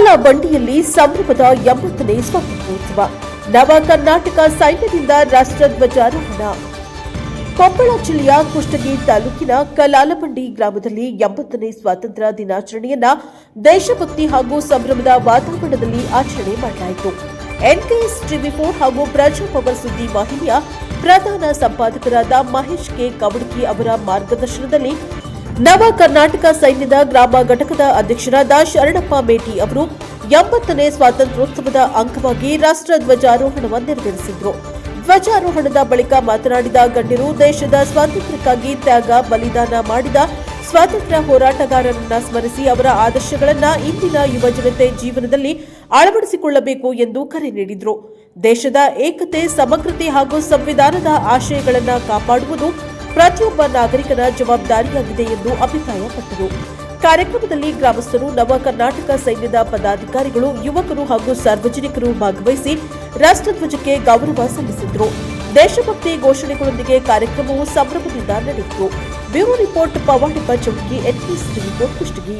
ಕಪ್ಪಳ ಬಂಡಿಯಲ್ಲಿ ಸಂಭ್ರಮದ 80ನೇ ಸ್ವಾತಂತ್ರ್ಯೋತ್ಸವ. ನವ ಕರ್ನಾಟಕ ಸೈನ್ಯದಿಂದ ರಾಷ್ಟ್ರಧ್ವಜಾರೋಹಣ. ಕೊಪ್ಪಳ ಜಿಲ್ಲೆಯ ಕುಷ್ಟಗಿ ತಾಲೂಕಿನ ಕಲಾಲಬಂಡಿ ಗ್ರಾಮದಲ್ಲಿ 80ನೇ ಸ್ವಾತಂತ್ರ್ಯ ದಿನಾಚರಣೆಯನ್ನ ದೇಶಭಕ್ತಿ ಹಾಗೂ ಸಂಭ್ರಮದ ವಾತಾವರಣದಲ್ಲಿ ಆಚರಣೆ ಮಾಡಲಾಯಿತು. ಎನ್ಕೆಎಸ್ ಟಿವಿ4 ಹಾಗೂ ಪ್ರಜಾಪವರ್ ಸುದ್ದಿ ವಾಹಿನಿಯ ಪ್ರಧಾನ ಸಂಪಾದಕರಾದ ಮಹೇಶ್ ಕೆ ಕವಡಕಿ ಅವರ ಮಾರ್ಗದರ್ಶನದಲ್ಲಿ ನವ ಕರ್ನಾಟಕ ಸೈನ್ಯದ ಗ್ರಾಮ ಘಟಕದ ಅಧ್ಯಕ್ಷರಾದ ಶರಣಪ್ಪ ಮೇಟಿ ಅವರು 80ನೇ ಸ್ವಾತಂತ್ರ್ಯೋತ್ಸವದ ಅಂಗವಾಗಿ ರಾಷ್ಟ್ರಧ್ವಜಾರೋಹಣವನ್ನು ನೆರವೇರಿಸಿದರು. ಧ್ವಜಾರೋಹಣದ ಬಳಿಕ ಮಾತನಾಡಿದ ಗಣ್ಯರು, ದೇಶದ ಸ್ವಾತಂತ್ರ್ಯಕ್ಕಾಗಿ ತ್ಯಾಗ ಬಲಿದಾನ ಮಾಡಿದ ಸ್ವಾತಂತ್ರ್ಯ ಹೋರಾಟಗಾರರನ್ನ ಸ್ಮರಿಸಿ ಅವರ ಆದರ್ಶಗಳನ್ನು ಇಂದಿನ ಯುವ ಜನತೆ ಜೀವನದಲ್ಲಿ ಅಳವಡಿಸಿಕೊಳ್ಳಬೇಕು ಎಂದು ಕರೆ ನೀಡಿದರು. ದೇಶದ ಏಕತೆ, ಸಮಗ್ರತೆ ಹಾಗೂ ಸಂವಿಧಾನದ ಆಶಯಗಳನ್ನು ಕಾಪಾಡುವುದು ಪ್ರತಿಯೊಬ್ಬ ನಾಗರಿಕನ ಜವಾಬ್ದಾರಿಯಾಗಿದೆ ಎಂದು ಅಭಿಪ್ರಾಯಪಟ್ಟರು. ಕಾರ್ಯಕ್ರಮದಲ್ಲಿ ಗ್ರಾಮಸ್ಥರು, ನವ ಕರ್ನಾಟಕ ಸೈನ್ಯದ ಪದಾಧಿಕಾರಿಗಳು, ಯುವಕರು ಹಾಗೂ ಸಾರ್ವಜನಿಕರು ಭಾಗವಹಿಸಿ ರಾಷ್ಟ್ರಧ್ವಜಕ್ಕೆ ಗೌರವ ಸಲ್ಲಿಸಿದರು. ದೇಶಭಕ್ತಿ ಘೋಷಣೆಗಳೊಂದಿಗೆ ಕಾರ್ಯಕ್ರಮವು ಸಂಭ್ರಮದಿಂದ ನಡೆಯಿತು. Bureau report Pavadeppa Chautagi, NKS ಟಿವಿ4 ಕುಷ್ಟಗಿ.